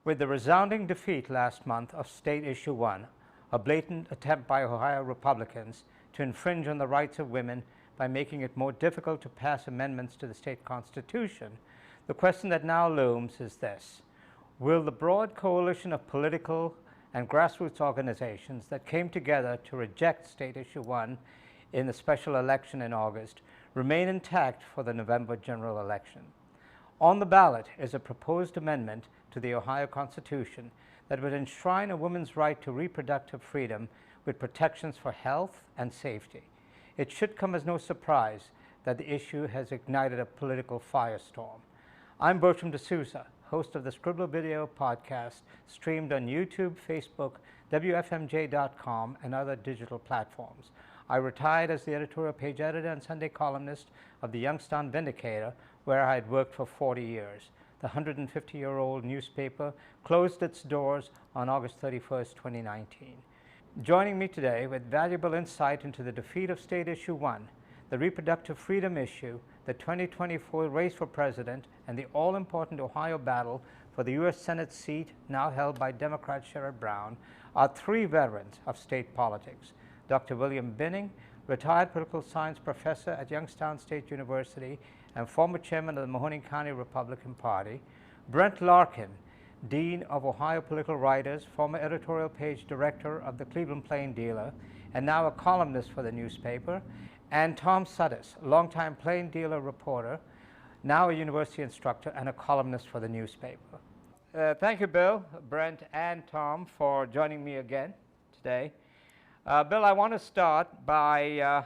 With the resounding defeat last month of State Issue 1, a blatant attempt by Ohio Republicans to infringe on the rights of women by making it more difficult to pass amendments to the state constitution, the question that now looms is this: will the broad coalition of political and grassroots organizations that came together to reject State Issue 1 in the special election in August remain intact for the November general election? On the ballot is a proposed amendment to the Ohio Constitution that would enshrine a woman's right to reproductive freedom with protections for health and safety. It should come as no surprise that the issue has ignited a political firestorm. I'm Bertram de Souza, host of the Scribbler Video podcast, streamed on YouTube, Facebook, WFMJ.com, and other digital platforms. I retired as the editorial page editor and Sunday columnist of the Youngstown Vindicator, where I had worked for 40 years. The 150-year-old newspaper closed its doors on August 31st, 2019. Joining me today with valuable insight into the defeat of State Issue 1, the reproductive freedom issue, the 2024 race for president, and the all-important Ohio battle for the U.S. Senate seat now held by Democrat Sherrod Brown, are three veterans of state politics: Dr. William Binning, retired political science professor at Youngstown State University and former chairman of the Mahoning County Republican Party; Brent Larkin, Dean of Ohio Political Writers, former editorial page director of the Cleveland Plain Dealer, and now a columnist for the newspaper; and Tom Suddes, longtime Plain Dealer reporter, now a university instructor and a columnist for the newspaper. Thank you, Bill, Brent, and Tom, for joining me again today. Bill, I want to start by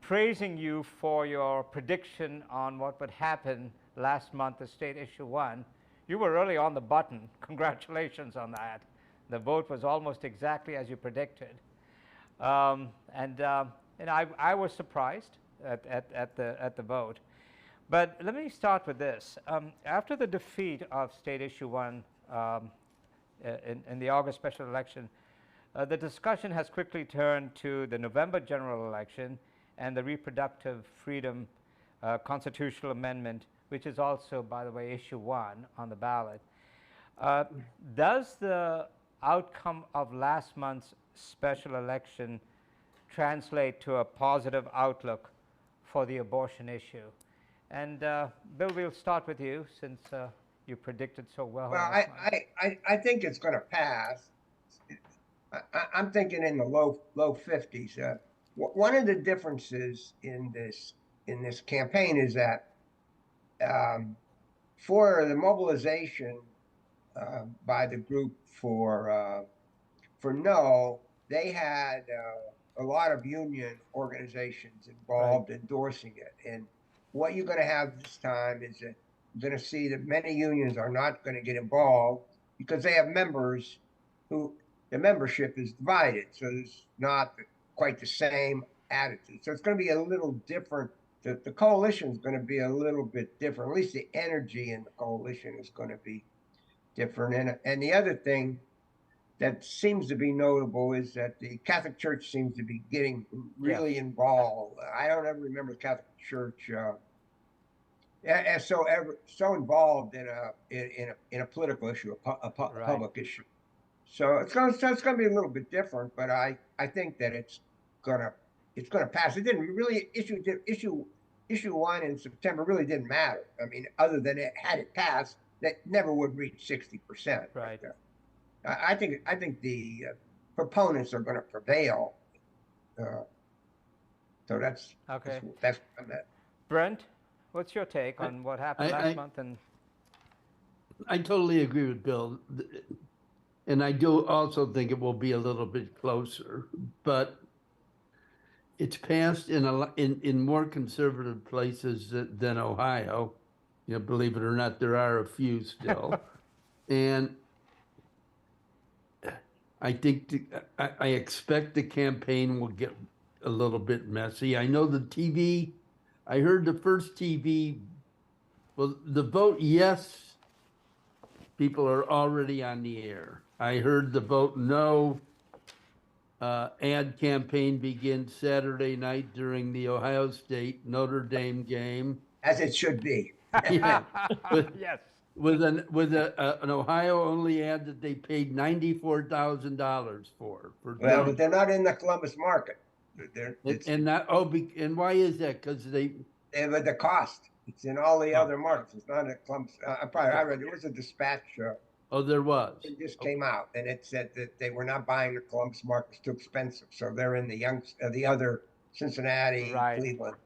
praising you for your prediction on what would happen last month at State Issue 1. You were really on the button. Congratulations on that. The vote was almost exactly as you predicted. I was surprised at the vote. But let me start with this. After the defeat of State Issue 1 in the August special election, the discussion has quickly turned to the November general election and the reproductive freedom constitutional amendment, which is also, by the way, Issue 1 on the ballot. Does the outcome of last month's special election translate to a positive outlook for the abortion issue? And Bill, we'll start with you since you predicted so well. Well, I think it's going to pass. I'm thinking in the low 50s. One of the differences in this campaign is that for the mobilization by the group for no, they had a lot of union organizations involved endorsing it. And what you're going to have this time is that you're going to see that many unions are not going to get involved because they have members who the membership is divided. So there's not quite the same attitude. So it's going to be a little different. The coalition is going to be a little bit different. At least the energy in the coalition is going to be different. And the other thing that seems to be notable is that the Catholic Church seems to be getting really involved. I don't ever remember the Catholic Church as so involved in a political issue, a public issue. So it's going to be a little bit different, but I think that it's gonna pass. It didn't really issue 1 in September really didn't matter. I mean, other than had it passed, that never would reach 60%. Right. I think the proponents are going to prevail. So that's okay. That's what I meant. Brent, what's your take on what happened last month? And I totally agree with Bill. And I do also think it will be a little bit closer, but it's passed in more conservative places than Ohio. You know, believe it or not, there are a few still, and I think I expect the campaign will get a little bit messy. I know the TV. I heard the first TV. Well, the vote yes, people are already on the air. I heard the vote no ad campaign begins Saturday night during the Ohio State Notre Dame game. As it should be. Yeah. Yes. with an Ohio only ad that they paid $94,000 for Well, doing. but they're not in the Columbus market. And why is that? Because But the cost. It's in all the Oh. other markets. It's not in Columbus. I read there was a dispatch. There was. It just came out, and it said that they were not buying the Columbus market; it's too expensive. So they're in the other Cincinnati, Right. Cleveland,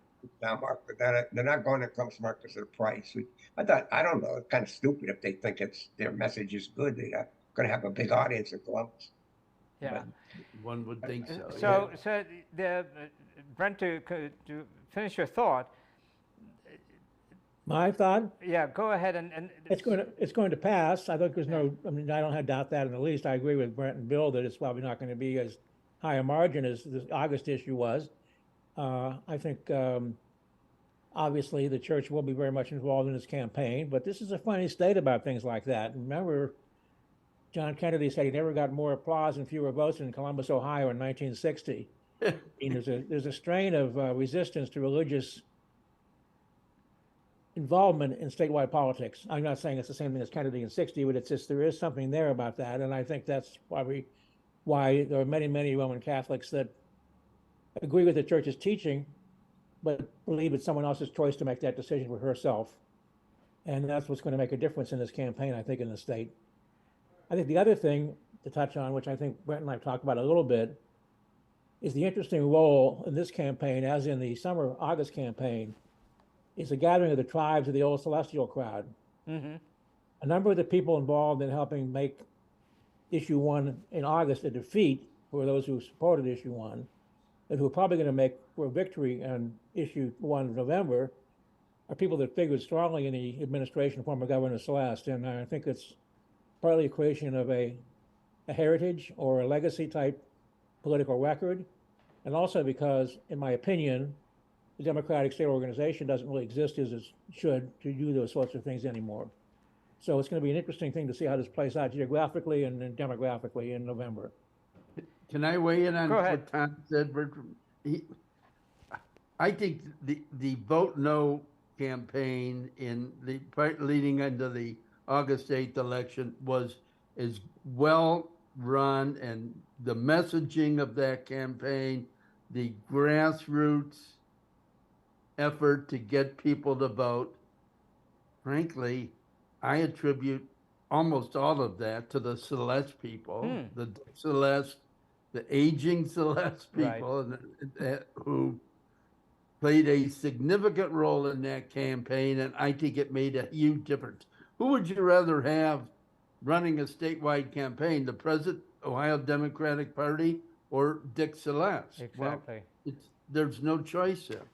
down market. But they're not going to Columbus market because of the price. I don't know. It's kind of stupid if they think their message is good. They're going to have a big audience in Columbus. Yeah. But one would think so. So, yeah. so Brent, to finish your thought, My thought, yeah, go ahead and it's going to pass. I think there's no, I mean, I don't have doubt that in the least. I agree with Brent and Bill that it's probably not going to be as high a margin as the August issue was. I think obviously the church will be very much involved in this campaign, but this is a funny state about things like that. Remember, John Kennedy said he never got more applause and fewer votes in Columbus, Ohio in 1960. I mean, there's a strain of resistance to religious involvement in statewide politics. I'm not saying it's the same thing as Kennedy in 60, but it's just there is something there about that. And I think that's probably why there are many, many Roman Catholics that agree with the church's teaching, but believe it's someone else's choice to make that decision for herself. And that's what's going to make a difference in this campaign, I think, in the state. I think the other thing to touch on, which I think Brent and I have talked about a little bit, is the interesting role in this campaign, as in the summer August campaign, is the gathering of the tribes of the old celestial crowd. Mm-hmm. A number of the people involved in helping make issue 1 in August a defeat for those who supported issue 1, and who are probably going to make for a victory on issue 1 in November, are people that figured strongly in the administration of former Governor Celeste. And I think it's partly a creation of a heritage or a legacy type political record, and also because, in my opinion, the Democratic state organization doesn't really exist as it should to do those sorts of things anymore. So it's going to be an interesting thing to see how this plays out geographically and then demographically in November. Can I weigh in on Go ahead. what Tom said, Bertram? I think the vote no campaign in the part leading into the August 8th election is well run, and the messaging of that campaign, the grassroots effort to get people to vote, frankly, I attribute almost all of that to the Celeste people, the Celeste, the aging Celeste people, right, who played a significant role in that campaign, and I think it made a huge difference. Who would you rather have running a statewide campaign, the present Ohio Democratic Party or Dick Celeste? Exactly. Well, there's no choice there.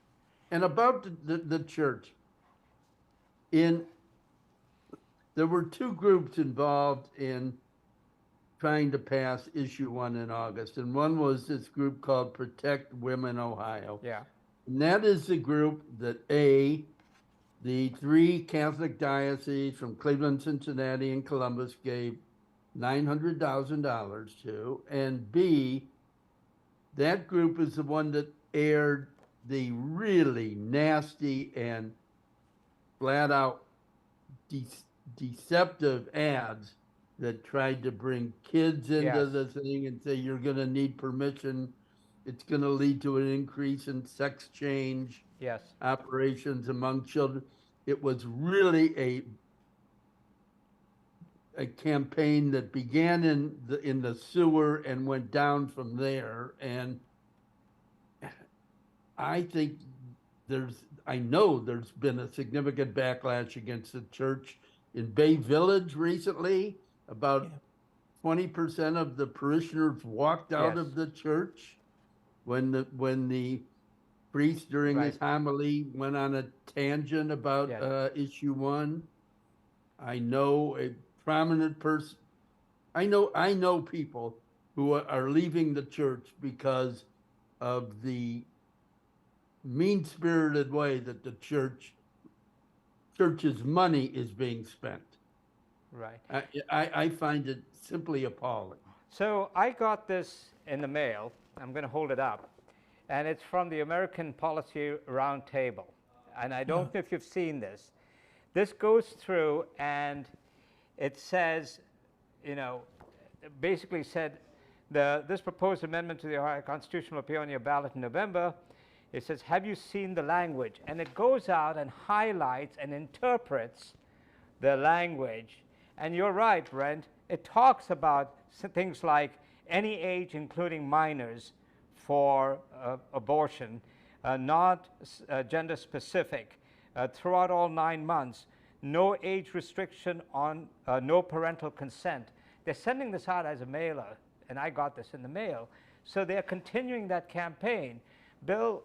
And about the church, there were two groups involved in trying to pass issue 1 in August, and one was this group called Protect Women Ohio. Yeah. And that is the group that the 3 Catholic dioceses from Cleveland, Cincinnati, and Columbus gave $900,000 to, and B, that group is the one that aired the really nasty and flat out deceptive ads that tried to bring kids into the thing and say you're going to need permission. It's going to lead to an increase in sex change operations among children. It was really a campaign that began in the sewer and went down from there. And I think I know there's been a significant backlash against the church in Bay Village recently. About 20% of the parishioners walked out of the church when the priest during his homily went on a tangent about issue 1. I know a prominent person. I know people who are leaving the church because of the mean-spirited way that the church's money is being spent. Right. I find it simply appalling. So I got this in the mail. I'm going to hold it up. And it's from the American Policy Roundtable. And I don't know if you've seen this. this goes through and it says, you know, basically said this proposed amendment to the Ohio Constitution will appear on your ballot in November. It says, have you seen the language? And it goes out and highlights and interprets the language. And you're right, Brent. It talks about things like any age, including minors, for abortion, not gender specific, throughout all 9 months, no age restriction on no parental consent. They're sending this out as a mailer, and I got this in the mail. So they're continuing that campaign. Bill,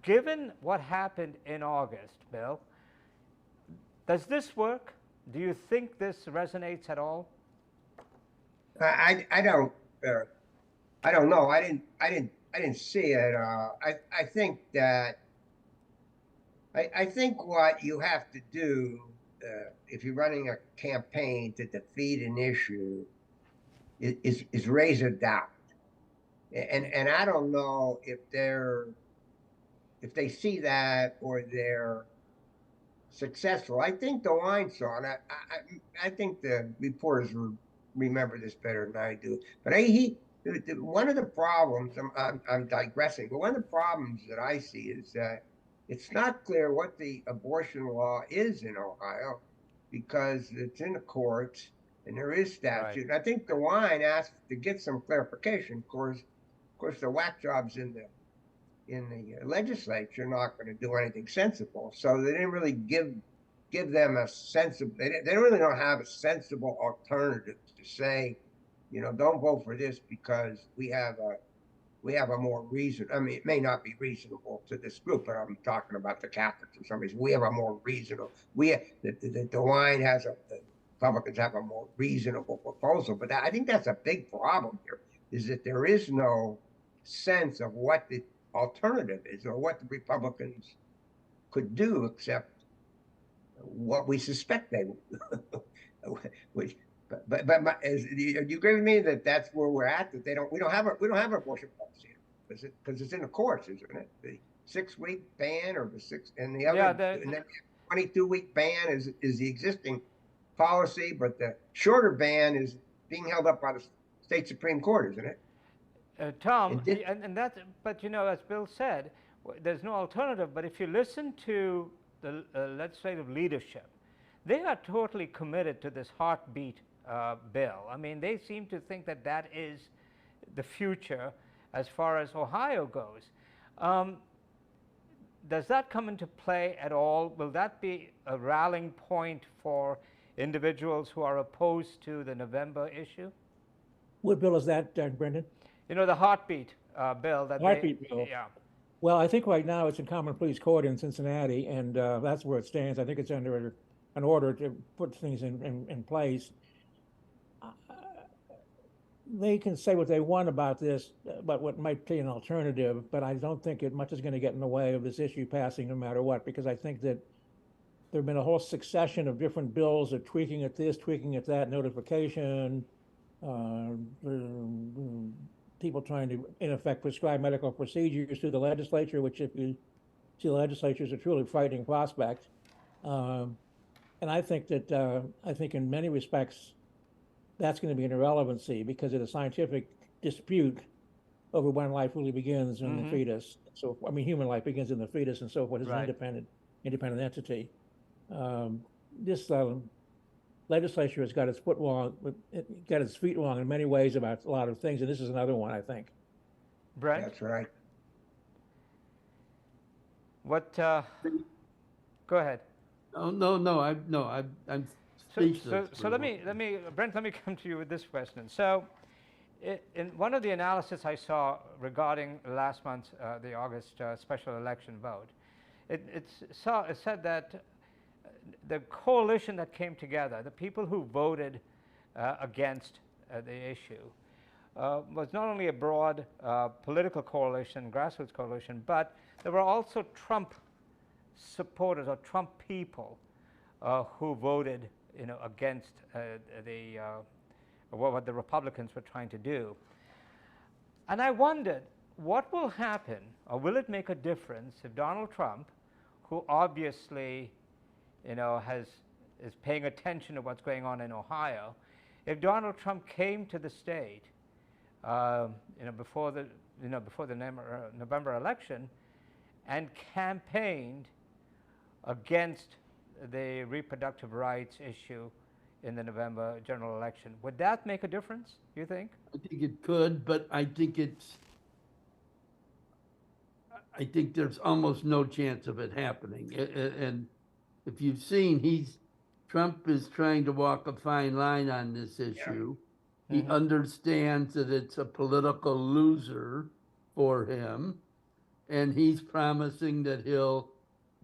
given what happened in August, Bill, does this work? Do you think this resonates at all? I don't know. I didn't see it. I think that I think what you have to do if you're running a campaign to defeat an issue is raise a doubt, and I don't know if they see that or they're successful. I think the line saw it. I think the reporters remember this better than I do. But one of the problems, I'm digressing, but one of the problems that I see is that it's not clear what the abortion law is in Ohio because it's in the courts and there is statute. Right. I think the line asked to get some clarification. Of course, the whack jobs in the legislature are not going to do anything sensible. So they didn't really give them a sensible. They really don't have a sensible alternative to say, you know, don't vote for this because we have a more reason. I mean, it may not be reasonable to this group, but I'm talking about the Catholics or somebody. We have a more reasonable. The line has the Republicans have a more reasonable proposal, but I think that's a big problem here. Is that there is no sense of what the alternative is or what the Republicans could do except what we suspect they will. But you agree with me that that's where we're at, that we don't have an abortion policy because it's in the courts, isn't it? The 6-week ban or and the other and then 22-week ban is the existing policy, but the shorter ban is being held up by the state Supreme Court, isn't it? Tom, and that, but you know, as Bill said, there's no alternative. But if you listen to the legislative leadership, they are totally committed to this heartbeat bill. I mean, they seem to think that that is the future as far as Ohio goes. Does that come into play at all? Will that be a rallying point for individuals who are opposed to the November issue? What bill is that, Brendan? You know, the heartbeat bill. Heartbeat bill. Yeah. Well, I think right now it's in common pleas court in Cincinnati, and that's where it stands. I think it's under an order to put things in place. They can say what they want about this, about what might be an alternative, but I don't think much is going to get in the way of this issue passing no matter what, because I think that there have been a whole succession of different bills of tweaking at this, tweaking at that, notification, people trying to, in effect, prescribe medical procedures through the legislature, which if you see the legislature is a truly frightening prospect. And I think that, I think in many respects, that's going to be an irrelevancy because of the scientific dispute over when life really begins in the fetus. So, I mean, human life begins in the fetus and so forth as an independent entity. This legislature has got its foot wrong, got its feet wrong in many ways about a lot of things, and this is another one, I think. Brent? That's right. What? Go ahead. Oh no, I'm speechless. So let me, Brent, let me come to you with this question. So, in one of the analysis I saw regarding last month's the August special election vote, it said that the coalition that came together, the people who voted against the issue, was not only a broad political coalition, grassroots coalition, but there were also Trump supporters or Trump people who voted, you know, against what the Republicans were trying to do. And I wondered, what will happen, or will it make a difference if Donald Trump, who obviously, you know, has is paying attention to what's going on in Ohio. If Donald Trump came to the state, before the November election, and campaigned against the reproductive rights issue in the November general election, would that make a difference, you think? I think it could, but I think there's almost no chance of it happening. And if you've seen, Trump is trying to walk a fine line on this issue. He understands that it's a political loser for him, and he's promising that he'll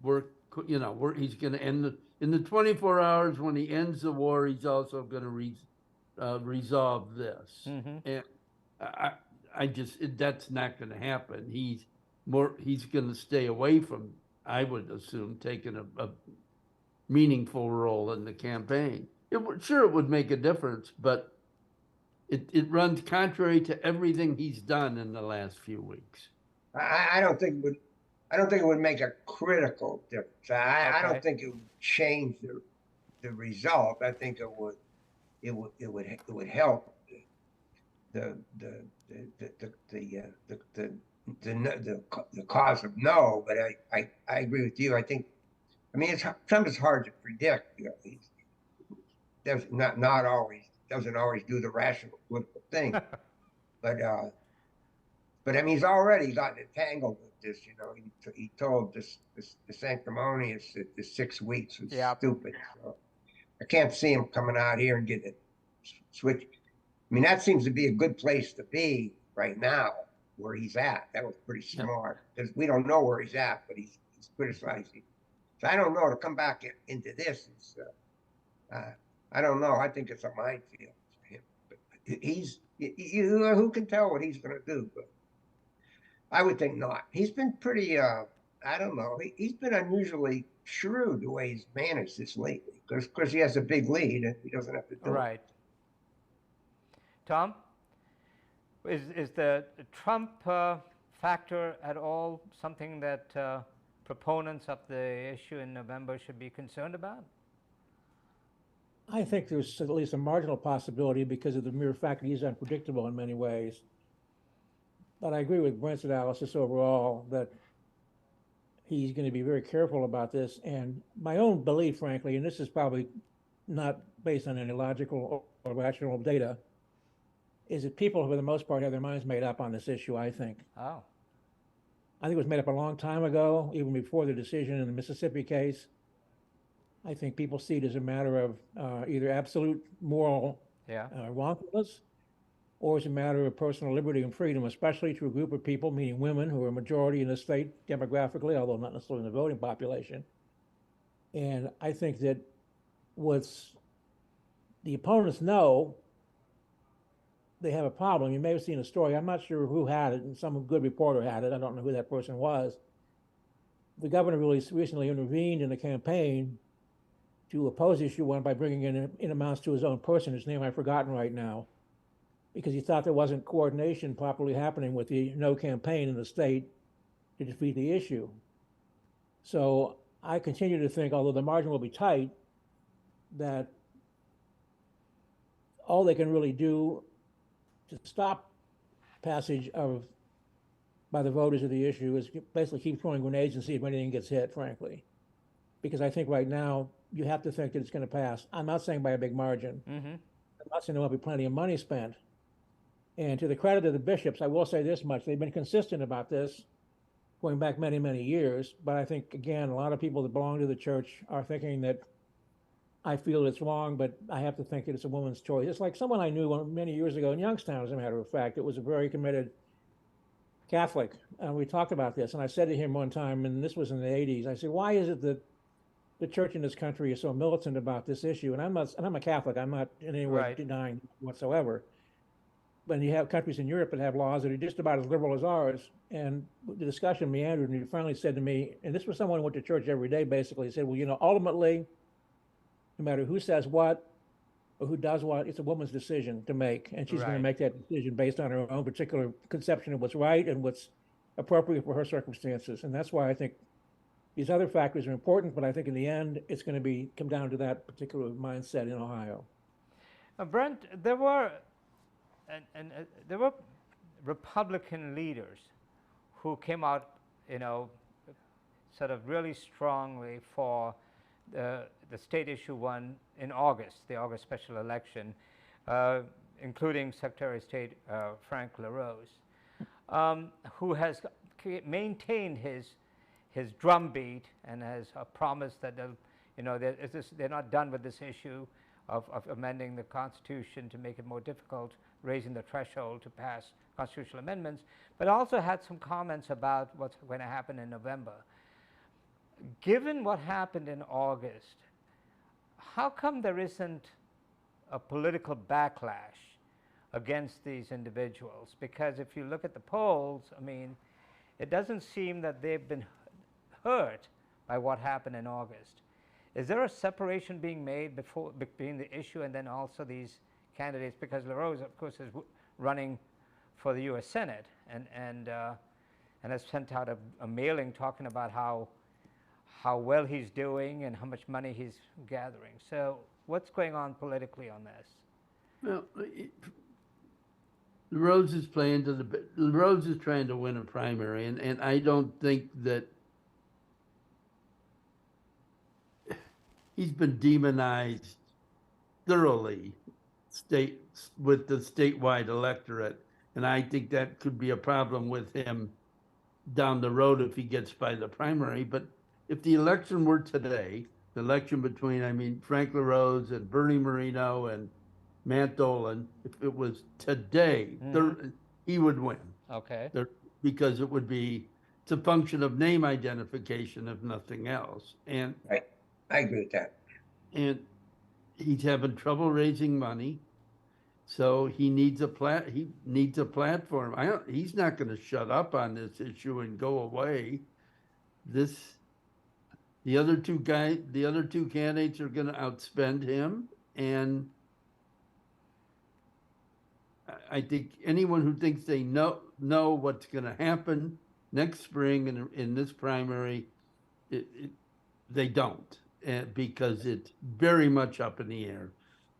work, he's going to end in the 24 hours when he ends the war, he's also going to resolve this. And that's not going to happen. He's going to stay away from, I would assume, taking a meaningful role in the campaign. It would make a difference, but it runs contrary to everything he's done in the last few weeks. I don't think it would make a critical difference. I don't think it would change the result. I think it would help the cause of no. But I agree with you. Trump is hard to predict. He doesn't always do the rational political thing, but he's already gotten entangled with this. He told the sanctimonious that the 6 weeks was stupid. So I can't see him coming out here and getting it switched. That seems to be a good place to be right now, where he's at. That was pretty smart, because we don't know where he's at, but he's criticizing. So I don't know, to come back into this is, I don't know. I think it's a minefield for him. But who can tell what he's going to do? But I would think not. He's been pretty, I don't know. He's been unusually shrewd the way he's managed this lately, because he has a big lead and he doesn't have to do it. Tom, is the Trump factor at all something that proponents of the issue in November should be concerned about? I think there's at least a marginal possibility because of the mere fact that he's unpredictable in many ways. But I agree with Brent's analysis overall that he's going to be very careful about this. And my own belief, frankly, and this is probably not based on any logical or rational data, is that people, for the most part, have their minds made up on this issue, I think. Oh. I think it was made up a long time ago, even before the decision in the Mississippi case. I think people see it as a matter of either absolute moral wrongfulness, or as a matter of personal liberty and freedom, especially to a group of people, meaning women, who are a majority in the state demographically, although not necessarily in the voting population. And I think that what's the opponents know, they have a problem. You may have seen a story. I'm not sure who had it, and some good reporter had it. I don't know who that person was. The governor really recently intervened in the campaign to oppose issue 1 by bringing in amounts to his own person, whose name I've forgotten right now, because he thought there wasn't coordination properly happening with the no campaign in the state to defeat the issue. So I continue to think, although the margin will be tight, that all they can really do to stop passage by the voters of the issue is basically keep throwing grenades and see if anything gets hit, frankly. Because I think right now, you have to think that it's going to pass. I'm not saying by a big margin. I'm not saying there won't be plenty of money spent. And to the credit of the bishops, I will say this much. They've been consistent about this going back many, many years. But I think, again, a lot of people that belong to the church are thinking that I feel it's wrong, but I have to think that it's a woman's choice. It's like someone I knew many years ago in Youngstown, as a matter of fact. It was a very committed Catholic. And we talked about this. And I said to him one time, and this was in the 80s, I said, why is it that the church in this country is so militant about this issue? And I'm a Catholic. I'm not in any way denying whatsoever. But you have countries in Europe that have laws that are just about as liberal as ours. And the discussion meandered, and he finally said to me, and this was someone who went to church every day, basically, he said, well, ultimately, no matter who says what or who does what, it's a woman's decision to make. And she's going to make that decision based on her own particular conception of what's right and what's appropriate for her circumstances. And that's why I think These other factors are important, but I think in the end, it's going to come down to that particular mindset in Ohio. Brent, there were Republican leaders who came out, sort of really strongly for the state issue one in August, the August special election, including Secretary of State Frank LaRose, who has maintained his drumbeat and has promised that they're not done with this issue of amending the Constitution to make it more difficult, raising the threshold to pass constitutional amendments, but also had some comments about what's going to happen in November. Given what happened in August, how come there isn't a political backlash against these individuals? Because if you look at the polls, I mean, it doesn't seem that they've been hurt by what happened in August. Is there a separation being made between the issue and then also these candidates? Because LaRose, of course, is running for the U.S. Senate and has sent out a mailing talking about how well he's doing and how much money he's gathering. So what's going on politically on this? Well, LaRose is LaRose is trying to win a primary, and I don't think that he's been demonized thoroughly with the statewide electorate, and I think that could be a problem with him down the road if he gets by the primary. But if the election were today, the election between, Frank LaRose and Bernie Moreno and Matt Dolan, if it was today, he would win. Okay. Because it's a function of name identification, if nothing else. And right. I agree with that. And he's having trouble raising money, so he needs a platform. He's not going to shut up on this issue and go away. The other two candidates are going to outspend him, and I think anyone who thinks they know what's going to happen next spring in this primary, they don't. Because it's very much up in the air.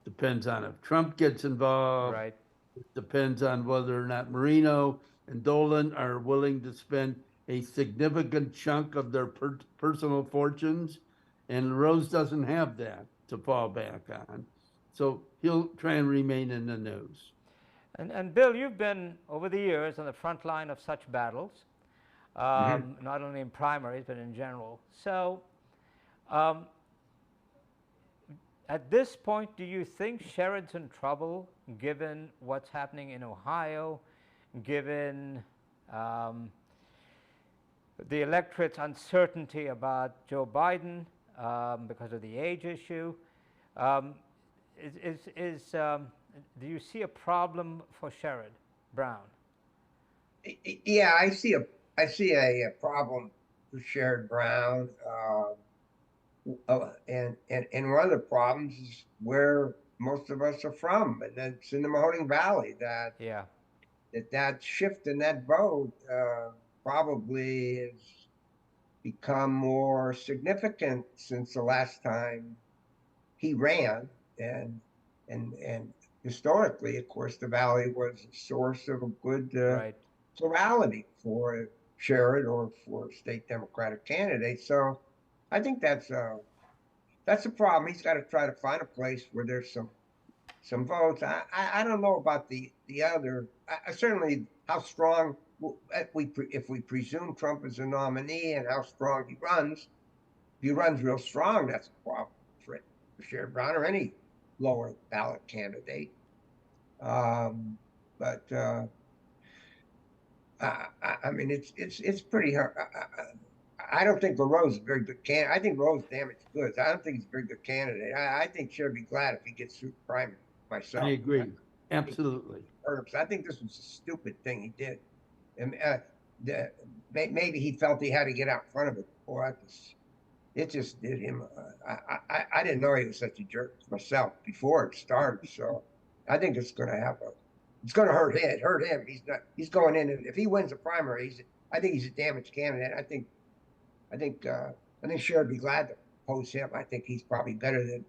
Depends on if Trump gets involved. Right. It depends on whether or not Moreno and Dolan are willing to spend a significant chunk of their personal fortunes, and Rose doesn't have that to fall back on. So he'll try and remain in the news. And Bill, you've been over the years on the front line of such battles, not only in primaries but in general. So at this point, do you think Sherrod's in trouble, given what's happening in Ohio, given the electorate's uncertainty about Joe Biden because of the age issue? Do you see a problem for Sherrod Brown? Yeah, I see a problem for Sherrod Brown. And one of the problems is where most of us are from, and that's in the Mahoning Valley. That shift in that vote probably has become more significant since the last time he ran, and historically, of course, the Valley was a source of a good plurality for Sherrod or for state Democratic candidates. So I think that's a problem. He's got to try to find a place where there's some votes. I don't know about the other. Certainly, how strong if we presume Trump is a nominee and how strong he runs. If he runs real strong, that's a problem for Sherrod Brown or any lower ballot candidate. But it's pretty hard. I don't think LaRose is a very good candidate. I think LaRose damaged goods. I don't think he's a very good candidate. I think Sherrod would be glad if he gets through the primary myself. I agree. Absolutely. I think this was a stupid thing he did. And maybe he felt he had to get out in front of it. Boy, it just did him. I didn't know he was such a jerk myself before it started. So I think it's going to hurt him. He's going in, and if he wins the primary, I think he's a damaged candidate. I think I think Sherrod would be glad to oppose him. I think he's probably better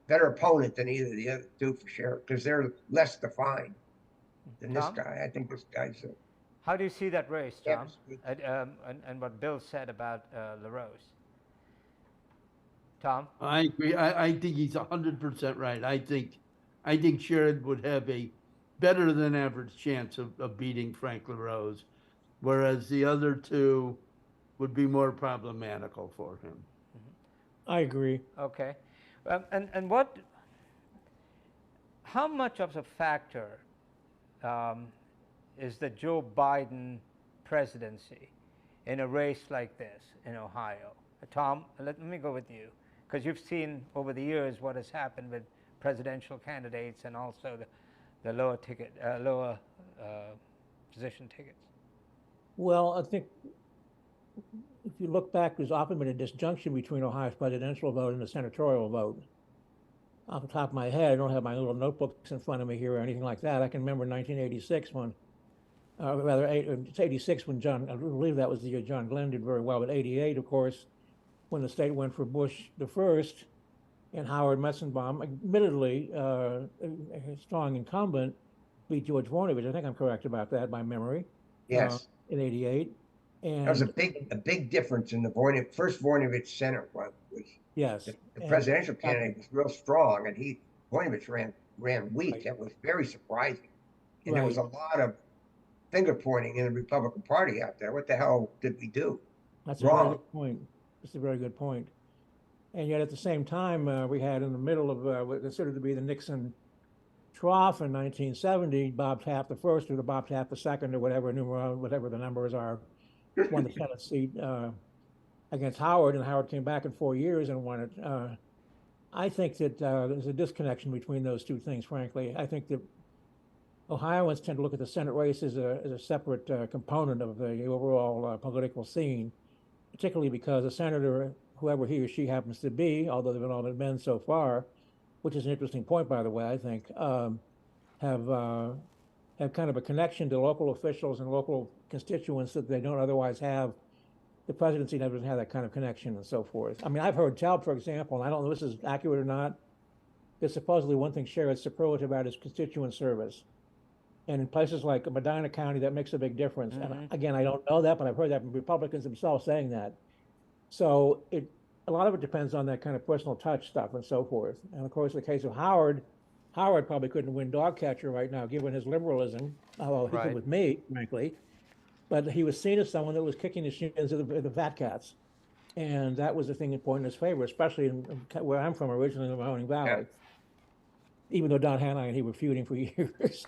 opponent than either of the other two for Sherrod because they're less defined than this Tom? guy. I think this guy's a How do you see that race, yeah, Tom? good. And what Bill said about LaRose? Tom? I agree. I think he's 100% right. I think Sherrod would have a better than average chance of beating Frank LaRose, whereas the other two would be more problematical for him. I agree. Okay. How much of a factor is the Joe Biden presidency in a race like this in Ohio? Tom, let me go with you, because you've seen over the years what has happened with presidential candidates and also the lower position tickets. Well, I think if you look back, there's often been a disjunction between Ohio's presidential vote and the senatorial vote. Off the top of my head, I don't have my little notebooks in front of me here or anything like that. I can remember 1986 when, it's 86 when I believe that was the year John Glenn did very well, but 88, of course, when the state went for Bush the first, and Howard Metzenbaum, admittedly a strong incumbent, beat George Voinovich. I think I'm correct about that by memory. Yes. In 88. And That was a big difference in the first Voinovich Senate one. Yes. The presidential candidate was real strong, and Voinovich ran weak. Right. That was very surprising. And Right. there was a lot of finger pointing in the Republican Party out there. What the hell did we do? That's Wrong. a very good point. That's a very good point. And yet at the same time, we had in the middle of what considered to be the Nixon trough in 1970, Bob Taft the first or the Bob Taft the second or whatever the numbers are, won the Senate seat against Howard, and Howard came back in 4 years and won it. I think that there's a disconnection between those two things, frankly. I think that Ohioans tend to look at the Senate race as a separate component of the overall political scene, particularly because a senator, whoever he or she happens to be, although they've been all men so far, which is an interesting point, by the way, I think, have kind of a connection to local officials and local constituents that they don't otherwise have. The presidency never had that kind of connection and so forth. I mean, I've heard tell, for example, and I don't know if this is accurate or not, there's supposedly one thing Sherrod's superlative about is constituent service. And in places like Medina County, that makes a big difference. Mm-hmm. And again, I don't know that, but I've heard that from Republicans themselves saying that. So a lot of it depends on that kind of personal touch stuff and so forth. And of course, in the case of Howard probably couldn't win dog catcher right now, given his liberalism, although he could with me, frankly. But he was seen as someone that was kicking the shins of the fat cats. And that was the thing that pointed in his favor, especially in where I'm from originally, in the Mahoning Valley. Yeah. Even though Don Hanna and he were feuding for years.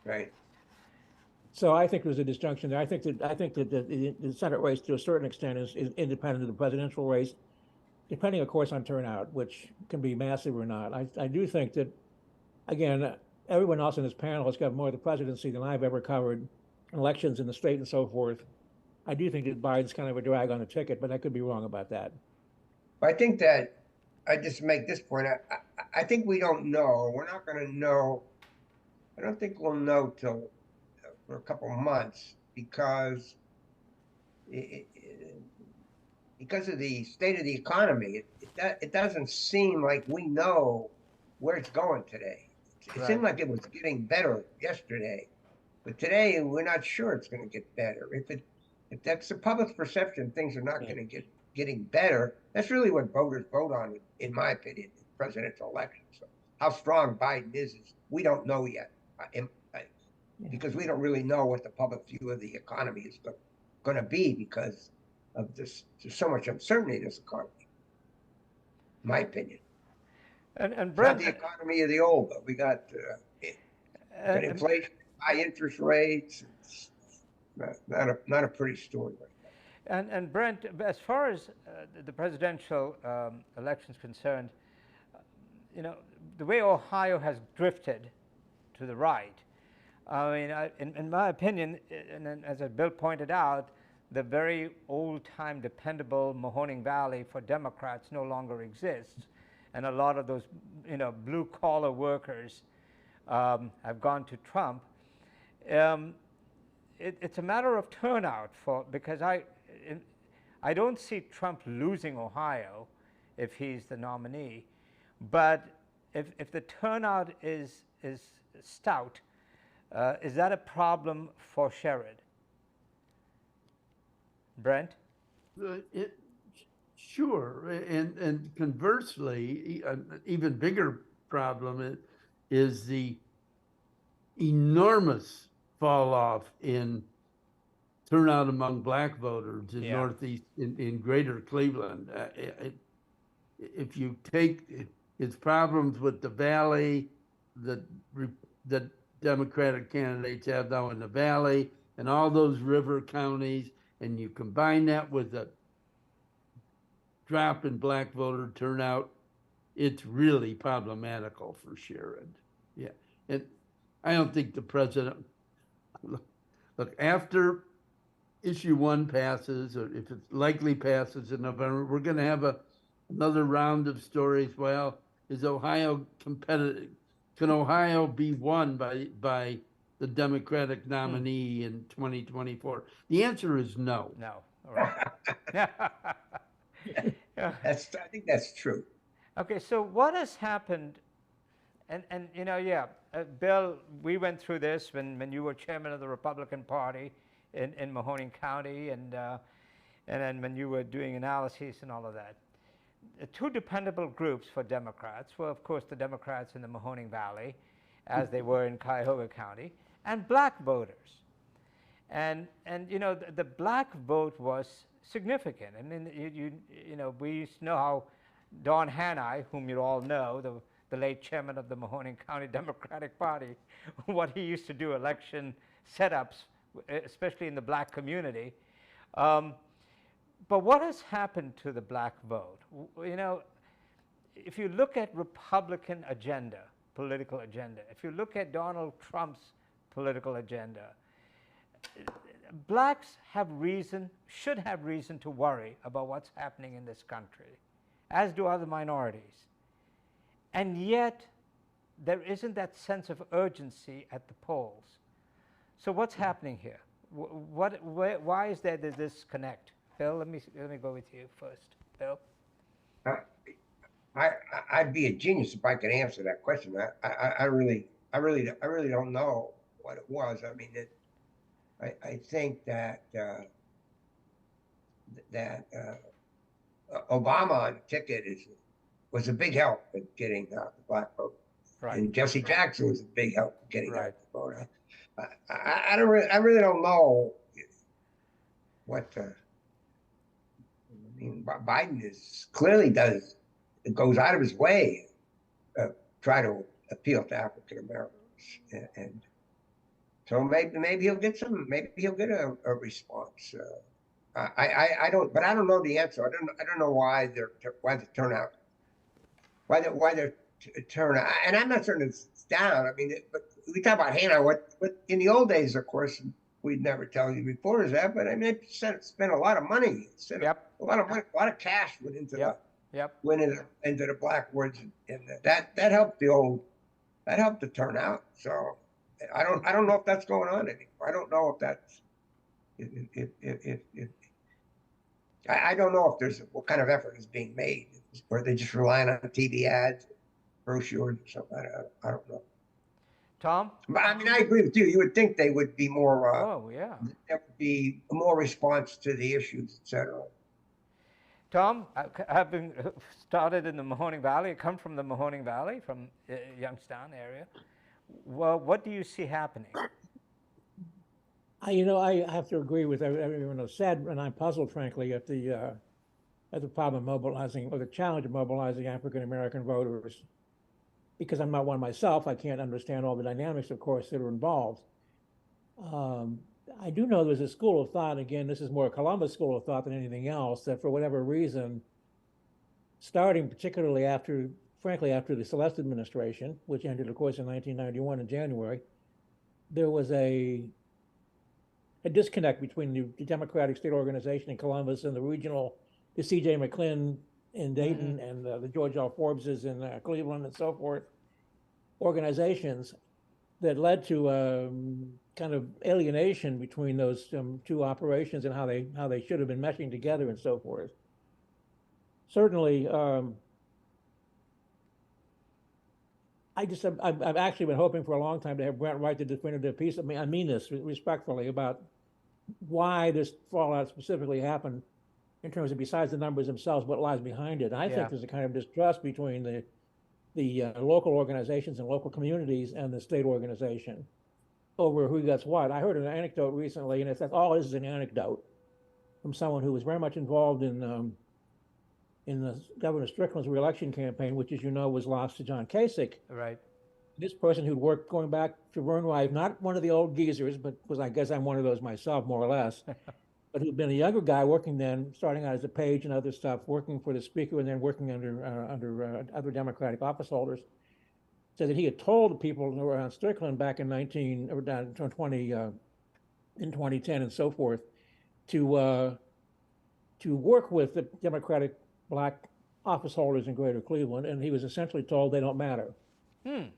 Right. So I think there's a disjunction there. I think that the Senate race, to a certain extent, is independent of the presidential race, depending, of course, on turnout, which can be massive or not. I do think that, again, everyone else in this panel has got more of the presidency than I've ever covered, elections in the state and so forth. I do think that Biden's kind of a drag on the ticket, but I could be wrong about that. I think that I just make this point. I think we don't know. We're not going to know. I don't think we'll know till for a couple of months because of the state of the economy. It doesn't seem like we know where it's going today. It seemed like it was getting better yesterday, but today we're not sure it's going to get better. If that's the public's perception, things are not going to getting better. That's really what voters vote on, in my opinion, in presidential elections. So how strong Biden is we don't know yet, because we don't really know what the public view of the economy is going to be because of this. There's so much uncertainty in this economy, in my opinion. And Brent, it's not the economy of the old, but we got inflation, high interest rates. It's not a pretty story right now. And Brent, as far as the presidential election is concerned, the way Ohio has drifted to the right, I mean, in my opinion, and as Bill pointed out, the very old-time dependable Mahoning Valley for Democrats no longer exists. And a lot of those, blue-collar workers have gone to Trump. It's a matter of turnout because I I don't see Trump losing Ohio if he's the nominee, but if the turnout is stout, is that a problem for Sherrod? Brent? It, sure, and conversely, an even bigger problem is the enormous fall off in turnout among black voters in Northeast, in greater Cleveland. If you take his problems with the Valley, the Democratic candidates have now in the Valley, and all those river counties, and you combine that with the drop in black voter turnout, it's really problematical for Sherrod. Yeah, and I don't think the president, look, after issue 1 passes, or if it likely passes in November, we're going to have another round of stories. Well, is Ohio competitive? Can Ohio be won by the Democratic nominee in 2024? The answer is no. No. All right. I think that's true. Okay, so what has happened? And Bill, we went through this when you were chairman of the Republican Party in Mahoning County, and then when you were doing analyses and all of that. The two dependable groups for Democrats were, of course, the Democrats in the Mahoning Valley, as they were in Cuyahoga County, and black voters. And the black vote was significant. I mean, we used to know how Don Hanai, whom you all know, the late chairman of the Mahoning County Democratic Party, what he used to do election setups, especially in the black community. But what has happened to the black vote? If you look at Republican agenda, political agenda, if you look at Donald Trump's political agenda, blacks should have reason to worry about what's happening in this country, as do other minorities. And yet, there isn't that sense of urgency at the polls. So what's happening here? Why is there this disconnect? Bill, let me go with you first. Bill? I'd be a genius if I could answer that question. I really don't know what it was. I mean, I think that Obama on the ticket was a big help in getting the black vote, right. And Jesse Jackson was a big help in getting out the vote. I really don't know what. I mean, Biden goes out of his way to try to appeal to African Americans, and so maybe he'll get a response. I don't know the answer. I don't know why the turnout, and I'm not certain it's down. I mean, but we talk about Hannah. What in the old days, of course, we'd never tell you reporters that. But I mean, they spent a lot of money. A lot of money, a lot of cash went into the black woods, and that helped the turnout. So I don't know if that's going on anymore. I don't know if that's I don't know if there's what kind of effort is being made, or they just relying on TV ads, brochures, or something. I don't know. Tom? But I mean, I agree with you. You would think they would be more. There would be more response to the issues, etc. Tom, having started in the Mahoning Valley, I come from the Mahoning Valley, from Youngstown area. Well, what do you see happening? I have to agree with everyone who said, and I'm puzzled, frankly, at the problem of mobilizing, or the challenge of mobilizing African American voters. Because I'm not one myself, I can't understand all the dynamics, of course, that are involved. I do know there's a school of thought, again, this is more a Columbus school of thought than anything else, that for whatever reason, starting particularly frankly, after the Celeste administration, which ended, of course, in 1991 in January, there was a disconnect between the Democratic state organization in Columbus and the C.J. McClin in Dayton, and the George L. Forbeses in Cleveland and so forth, organizations. that led to kind of alienation between those two operations and how they should have been meshing together and so forth. Certainly, I've actually been hoping for a long time to have Brent write the definitive piece. I mean this respectfully about why this fallout specifically happened in terms of, besides the numbers themselves, what lies behind it. I think there's a kind of distrust between the local organizations and local communities and the state organization over who gets what. I heard an anecdote recently, and it's all this is an anecdote from someone who was very much involved in the Governor Strickland's reelection campaign, which, as you know, was lost to John Kasich. Right. This person who'd worked going back to Vern Rife, not one of the old geezers, but because I guess I'm one of those myself, more or less, but who'd been a younger guy working then, starting out as a page and other stuff, working for the speaker and then working under other Democratic office holders, said that he had told the people around Strickland back in 2010 and so forth to work with the Democratic black office holders in Greater Cleveland, and he was essentially told they don't matter. I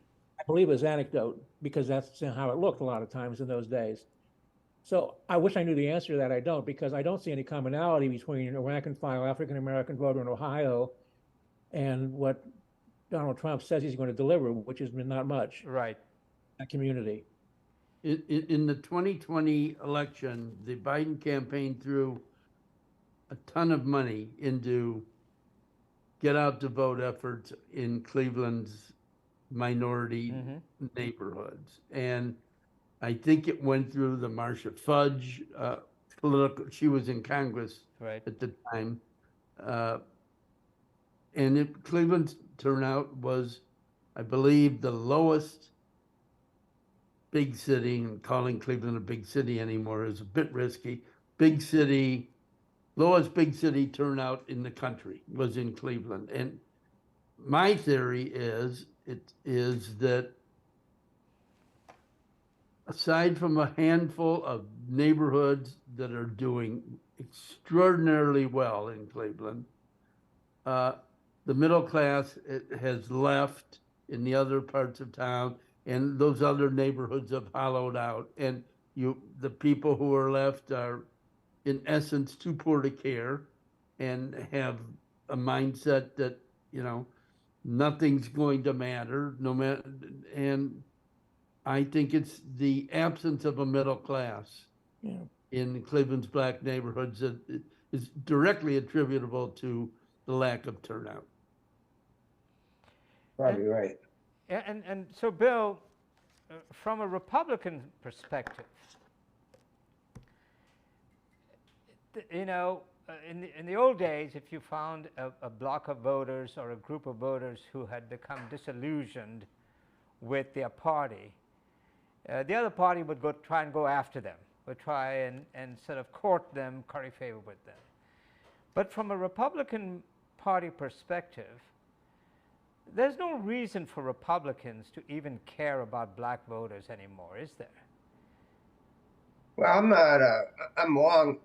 believe it was anecdote because that's how it looked a lot of times in those days. So I wish I knew the answer to that. I don't, because I don't see any commonality between a rank and file African-American voter in Ohio and what Donald Trump says he's going to deliver, which has been not much. Right. That community. In the 2020 election, the Biden campaign threw a ton of money into get out to vote efforts in Cleveland's minority neighborhoods. And I think it went through the Marcia Fudge political, she was in Congress at the time. And Cleveland's turnout was, I believe, the lowest big city, and calling Cleveland a big city anymore is a bit risky. Big city, lowest big city turnout in the country was in Cleveland. And my theory is that aside from a handful of neighborhoods that are doing extraordinarily well in Cleveland, the middle class has left in the other parts of town, and those other neighborhoods have hollowed out. And the people who are left are, in essence, too poor to care and have a mindset that, nothing's going to matter, no matter. And I think it's the absence of a middle class in Cleveland's black neighborhoods that is directly attributable to the lack of turnout. Probably right. And so, Bill, from a Republican perspective, in the old days, if you found a block of voters or a group of voters who had become disillusioned with their party, the other party would try and go after them, would try and sort of court them, curry favor with them. But from a Republican Party perspective, there's no reason for Republicans to even care about black voters anymore, is there? Well, I'm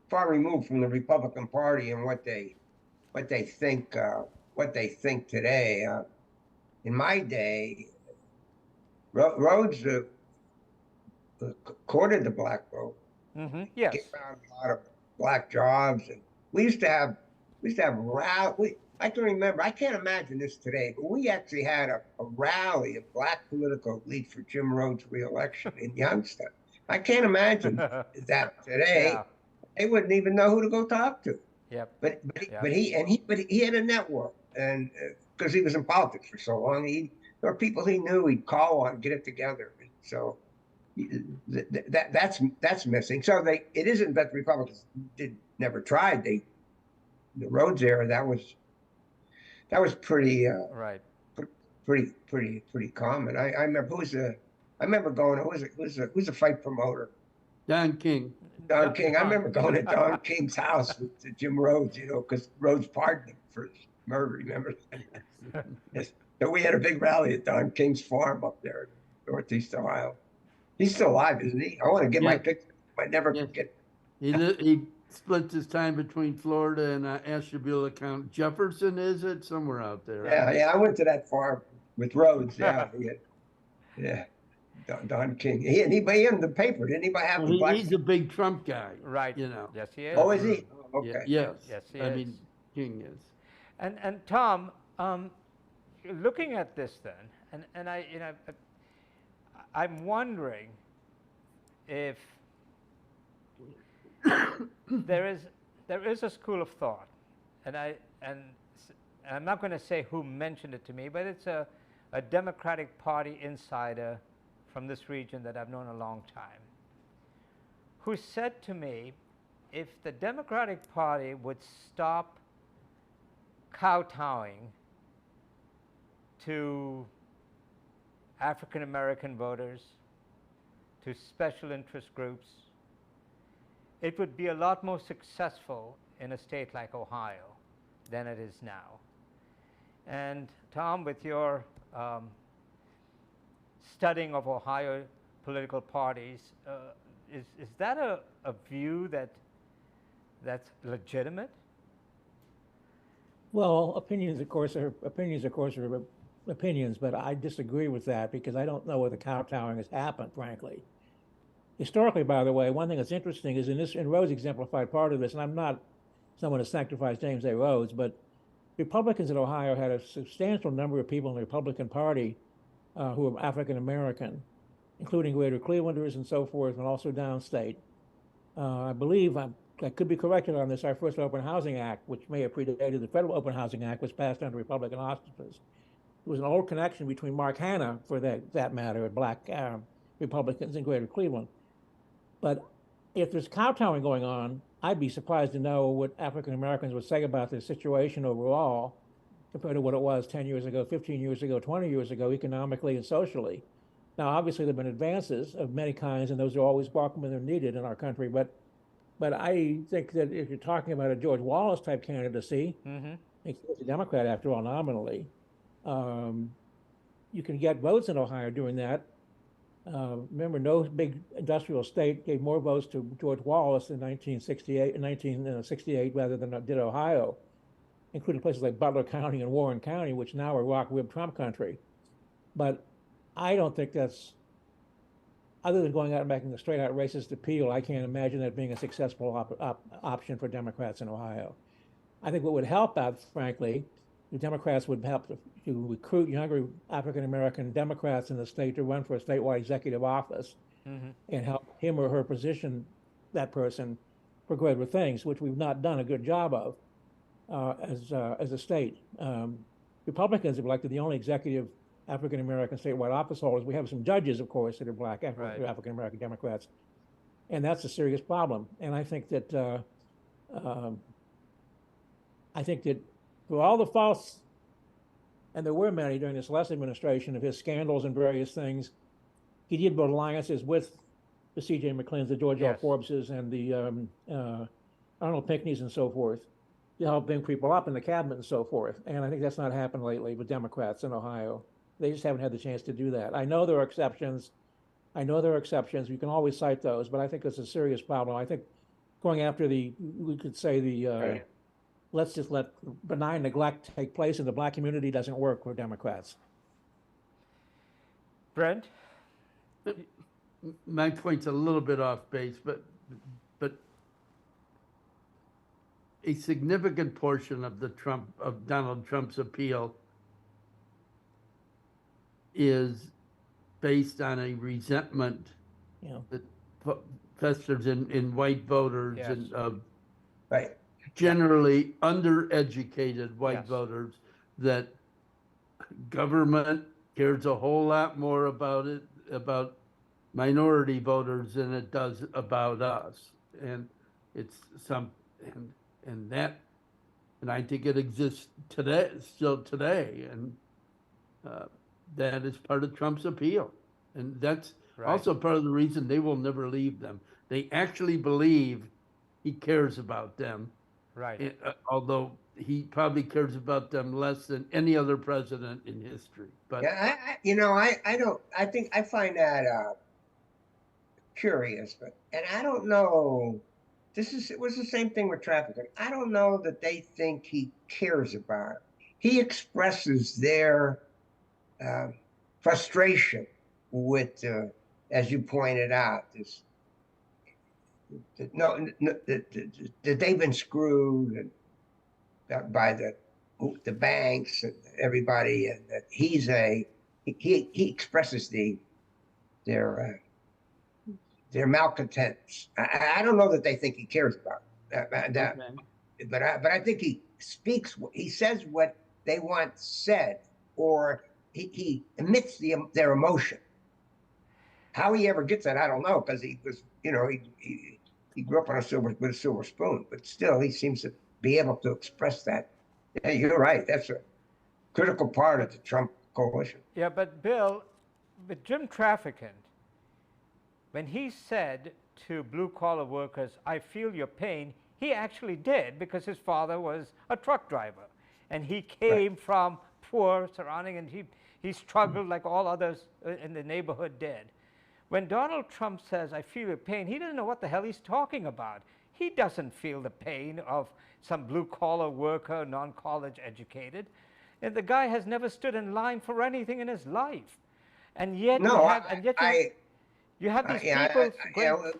far removed from the Republican Party and what they think today. In my day, Rhodes courted the black vote. Yes. He found a lot of black jobs, and we used to have rally. I can remember. I can't imagine this today, but we actually had a rally of black political elite for Jim Rhodes' reelection in Youngstown. I can't imagine that today. Yeah. They wouldn't even know who to go talk to. Yep. But he had a network, and because he was in politics for so long, there were people he knew he'd call on, get it together. So that's missing. So it isn't that the Republicans never tried. The Rhodes era, that was pretty pretty common. I remember who's the fight promoter? Don King. Don King. I remember going to Don King's house with Jim Rhodes, because Rhodes pardoned him for his murder, remember? Yes. So we had a big rally at Don King's farm up there in Northeast Ohio. He's still alive, isn't he? I want to get my picture. I never forget. He splits his time between Florida and Ashtabula County. Jefferson, is it? Somewhere out there. Yeah, I went to that farm with Rhodes. Yeah. Yeah. Don King. Anybody in the paper? Did anybody have Well, the black? he's a big Trump guy, Right. you know. Yes, he is. Oh, is he? Oh, Yeah, okay. yes. Yes, he I is. mean, King is. And Tom, looking at this then, and I'm wondering if there is a school of thought, and I'm not going to say who mentioned it to me, but it's a Democratic Party insider from this region that I've known a long time, who said to me, if the Democratic Party would stop kowtowing to African American voters, to special interest groups, it would be a lot more successful in a state like Ohio than it is now. And Tom, with your studying of Ohio political parties, is that a view that's legitimate? Well, opinions, of course, are opinions, but I disagree with that because I don't know where the kowtowing has happened, frankly. Historically, by the way, one thing that's interesting is and Rhodes exemplified part of this, and I'm not someone who sanctifies James A. Rhodes, but Republicans in Ohio had a substantial number of people in the Republican Party who were African American, including Greater Clevelanders and so forth, and also downstate. I believe, I could be corrected on this, our first Open Housing Act, which may have predated the Federal Open Housing Act, was passed under Republican auspices. There was an old connection between Mark Hanna, for that matter, and black Republicans in Greater Cleveland. But if there's kowtowing going on, I'd be surprised to know what African Americans would say about the situation overall compared to what it was 10 years ago, 15 years ago, 20 years ago, economically and socially. Now, obviously, there have been advances of many kinds, and those are always welcome and they're needed in our country. But I think that if you're talking about a George Wallace type candidacy, he's a Democrat after all, nominally, you can get votes in Ohio doing that. Remember, no big industrial state gave more votes to George Wallace in 1968 rather than did Ohio, including places like Butler County and Warren County, which now are rock rib Trump country. But I don't think that's, other than going out and making a straight out racist appeal, I can't imagine that being a successful option for Democrats in Ohio. I think what would help out, frankly, the Democrats would help to recruit younger African American Democrats in the state to run for a statewide executive office and help him or her position that person for greater things, which we've not done a good job of as a state. Republicans have elected the only executive African American statewide office holders. We have some judges, of course, that are black African American Democrats, and that's a serious problem. And I think that for all the false, and there were many during this last administration of his scandals and various things, he did build alliances with the C.J. McClins, the George L. Forbeses, and the Arnold Pinckneys and so forth to help bring people up in the cabinet and so forth. And I think that's not happened lately with Democrats in Ohio. They just haven't had the chance to do that. I know there are exceptions. You can always cite those, but I think it's a serious problem. I think going after we could say let's just let benign neglect take place in the black community doesn't work for Democrats. Brent? My point's a little bit off base, but a significant portion of Donald Trump's appeal is based on a resentment that festers in white voters and generally undereducated white voters, that government cares a whole lot more about minority voters than it does about us. And it's and I think it exists still today. And that is part of Trump's appeal. And that's also part of the reason they will never leave them. They actually believe he cares about them. Right. Although he probably cares about them less than any other president in history. But I find that curious, and I don't know. It was the same thing with trafficking. I don't know that they think he cares about it. He expresses their frustration with, as you pointed out, this that they've been screwed by the banks and everybody, and that he expresses their malcontents. I don't know that they think he cares about that, but I think he says what they want said, or he emits their emotion. How he ever gets that, I don't know, because he was, he grew up with a silver spoon, but still he seems to be able to express that. Yeah, you're right. That's a critical part of the Trump coalition. Yeah, but Bill, with Jim Trafficant, when he said to blue-collar workers, "I feel your pain," he actually did, because his father was a truck driver, and he came from poor surrounding, and he struggled like all others in the neighborhood did. When Donald Trump says, "I feel your pain," he doesn't know what the hell he's talking about. He doesn't feel the pain of some blue-collar worker, non-college educated. And the guy has never stood in line for anything in his life. And yet you have these people.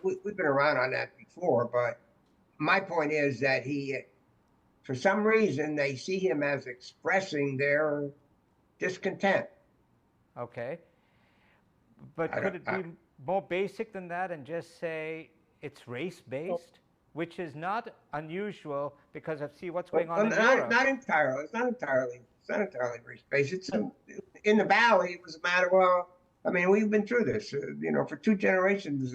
We've been around on that before, but my point is that for some reason, they see him as expressing their discontent. Okay. But could it be more basic than that and just say it's race-based, which is not unusual, because I see what's going on in Europe. Not entirely. It's not entirely race-based. It's in the Valley. It was a matter. Well, I mean, we've been through this. For 2 generations,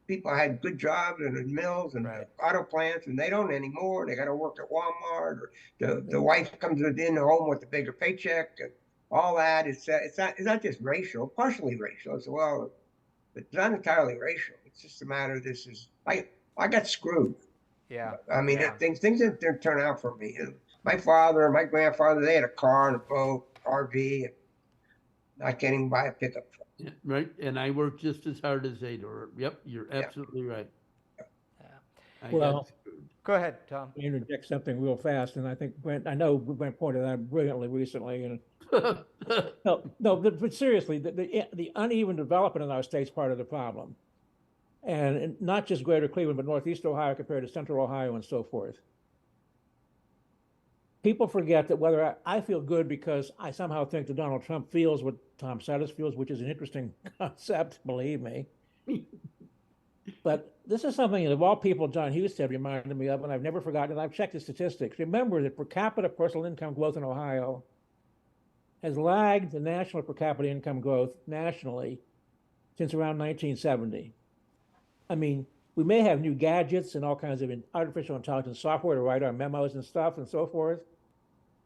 people had good jobs and in mills and auto plants, and they don't anymore. They got to work at Walmart, or the wife comes in home with a bigger paycheck, and all that. It's not just racial. Partially racial as well, but it's not entirely racial. It's just a matter. This is I got screwed. Yeah. I mean, things didn't turn out for me. My father and my grandfather, they had a car and a boat, RV, and I can't even buy a pickup truck. Yeah, right. And I work just as hard as they do. Yep, you're absolutely right. Well, go ahead, Tom. Interject something real fast, and I think I know Brent pointed that out brilliantly recently. And but seriously, the uneven development in our state's part of the problem, and not just Greater Cleveland, but Northeast Ohio compared to Central Ohio and so forth. People forget that whether I feel good because I somehow think that Donald Trump feels what Tom Suttis feels, which is an interesting concept, believe me. But this is something that, of all people, John Husted reminded me of, and I've never forgotten, and I've checked the statistics. Remember that per capita personal income growth in Ohio has lagged the national per capita income growth nationally since around 1970. I mean, we may have new gadgets and all kinds of artificial intelligence software to write our memos and stuff and so forth,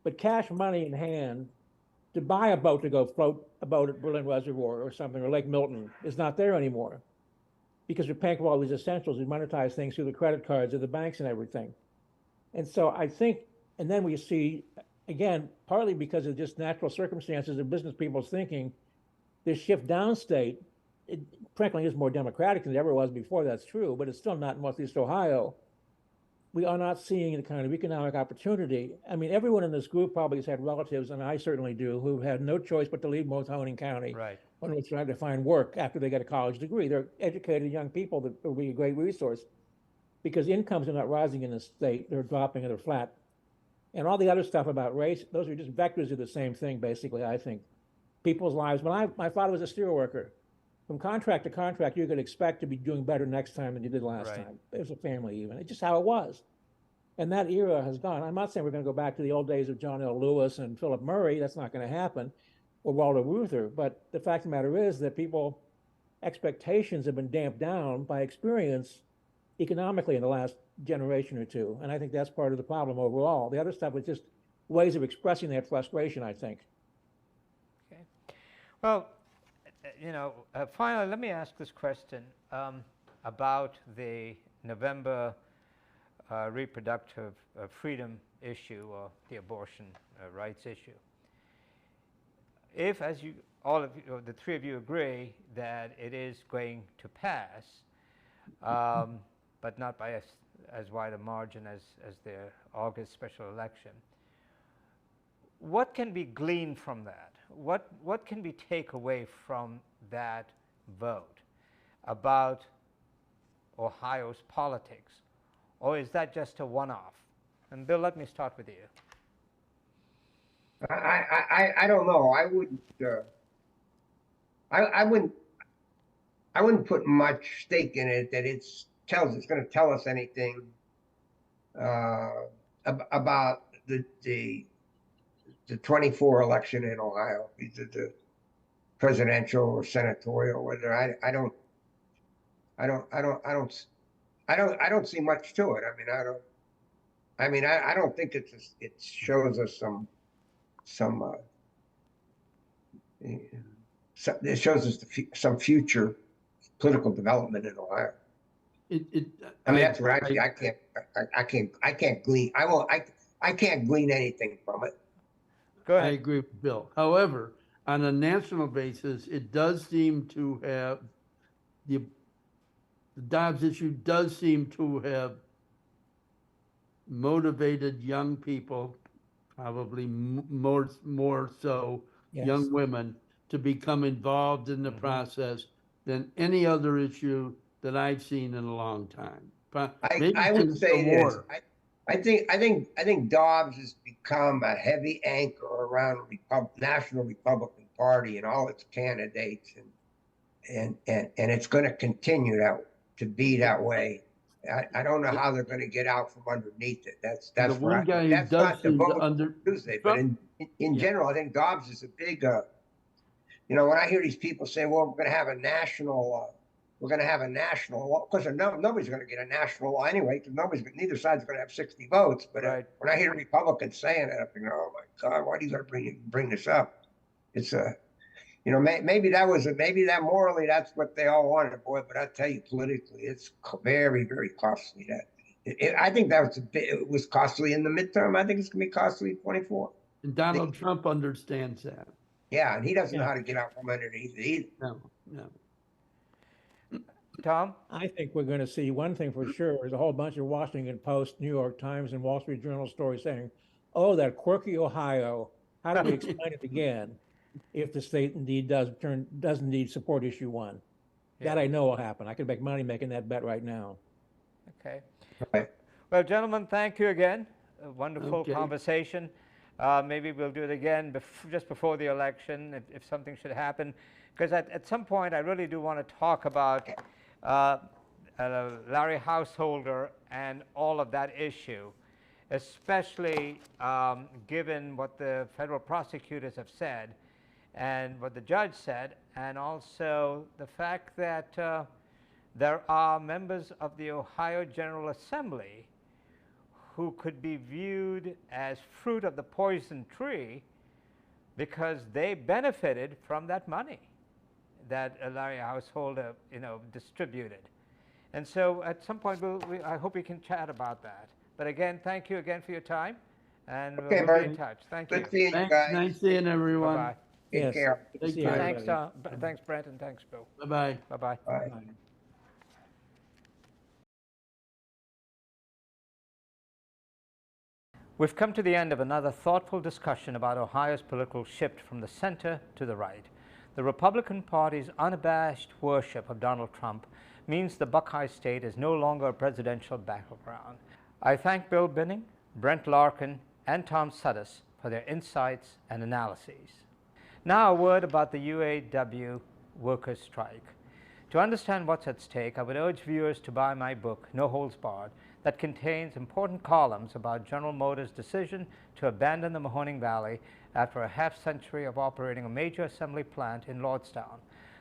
but cash money in hand to buy a boat to go float a boat at Berlin Reservoir or something, or Lake Milton, is not there anymore, because we're paying for all these essentials. We monetize things through the credit cards of the banks and everything. And so I think, and then we see, again, partly because of just natural circumstances of business people's thinking, this shift downstate, it frankly is more democratic than it ever was before, that's true, but it's still not in Northeast Ohio. We are not seeing the kind of economic opportunity. I mean, everyone in this group probably has had relatives, and I certainly do, who've had no choice but to leave Mahoning County when they're trying to find work after they get a college degree. They're educated young people that will be a great resource, because incomes are not rising in the state. They're dropping or they're flat. And all the other stuff about race, those are just vectors of the same thing, basically, I think. People's lives. My father was a steel worker. From contract to contract, you could expect to be doing better next time than you did last time. There's a family even. It's just how it was. And that era has gone. I'm not saying we're going to go back to the old days of John L. Lewis and Philip Murray. That's not going to happen. Or Walter Reuther. But the fact of the matter is that people, expectations have been damped down by experience economically in the last generation or two. And I think that's part of the problem overall. The other stuff is just ways of expressing that frustration, I think. Okay. Well, finally, let me ask this question about the November reproductive freedom issue, or the abortion rights issue. If, as the 3 of you agree that it is going to pass, but not by as wide a margin as the August special election, what can be gleaned from that? What can we take away from that vote, about Ohio's politics, or is that just a one-off? And Bill, let me start with you. I don't know. I wouldn't put much stake in it that it's going to tell us anything about the 24 election in Ohio, either the presidential or senatorial. Whether I don't see much to it. I don't think it shows us it shows us some future political development in Ohio. That's what I see. I can't glean. I can't glean anything from it. Go ahead. I agree with Bill. However, on a national basis, it does seem to have the Dobbs issue does seem to have motivated young people, probably more so Yes. young women, to become involved in the process than any other issue that I've seen in a long time. I would say this. I think Dobbs has become a heavy anchor around the National Republican Party and all its candidates, and it's going to continue to be that way. I don't know how they're going to get out from underneath it. That's the one guy who that's does not the seem to vote Tuesday, but in general, I think Dobbs is a big. When I hear these people say, "Well, we're going to have a national." We're going to have a national law. Of course, nobody's going to get a national law anyway, because neither side's going to have 60 votes. But Right. When I hear Republicans saying it, I think, oh my God, why do you got to bring this up? It's maybe that morally that's what they all wanted, boy. But I tell you, politically, it's very, very costly. I think it was costly in the midterm. I think it's going to be costly in 24. And Donald Trump understands that. Yeah, and he doesn't know how to get out from underneath it either. No. Tom? I think we're going to see one thing for sure. There's a whole bunch of Washington Post, New York Times, and Wall Street Journal stories saying, oh, that quirky Ohio, how do we explain it again if the state indeed does indeed support issue 1? Yeah. That I know will happen. I could make money making that bet right now. Okay. Right. Well, gentlemen, thank you again. A wonderful Okay. conversation. Maybe we'll do it again just before the election if something should happen. Because at some point, I really do want to talk about Larry Householder and all of that issue, especially given what the federal prosecutors have said and what the judge said, and also the fact that there are members of the Ohio General Assembly who could be viewed as fruit of the poison tree because they benefited from that money that Larry Householder, distributed. And so at some point, I hope we can chat about that. But again, thank you again for your time, and we'll be in touch. Thank you. Good seeing you Thanks, guys. nice seeing everyone. Bye-bye. Take Yes. care. Good to see Take care. Thanks, everybody. thanks, Brent, and thanks, Bill. Bye-bye. Bye-bye. Bye. Bye. We've come to the end of another thoughtful discussion about Ohio's political shift from the center to the right. The Republican Party's unabashed worship of Donald Trump means the Buckeye State is no longer a presidential battleground. I thank Bill Binning, Brent Larkin, and Tom Suddas for their insights and analyses. Now a word about the UAW workers' strike. To understand what's at stake, I would urge viewers to buy my book, No Holds Barred, that contains important columns about General Motors' decision to abandon the Mahoning Valley after a half-century of operating a major assembly plant in Lordstown.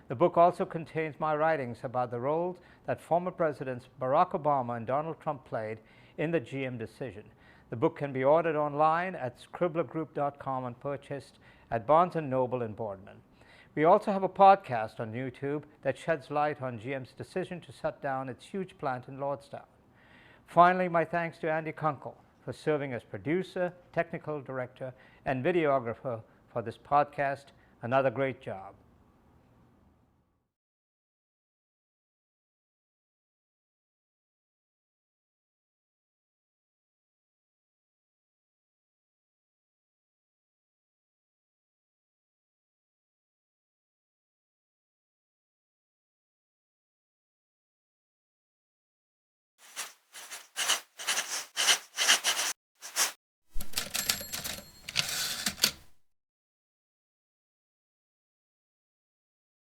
The book also contains my writings about the roles that former Presidents Barack Obama and Donald Trump played in the GM decision. The book can be ordered online at scribblergroup.com and purchased at Barnes & Noble in Boardman. We also have a podcast on YouTube that sheds light on GM's decision to shut down its huge plant in Lordstown. Finally, my thanks to Andy Kunkel for serving as producer, technical director, and videographer for this podcast. Another great job.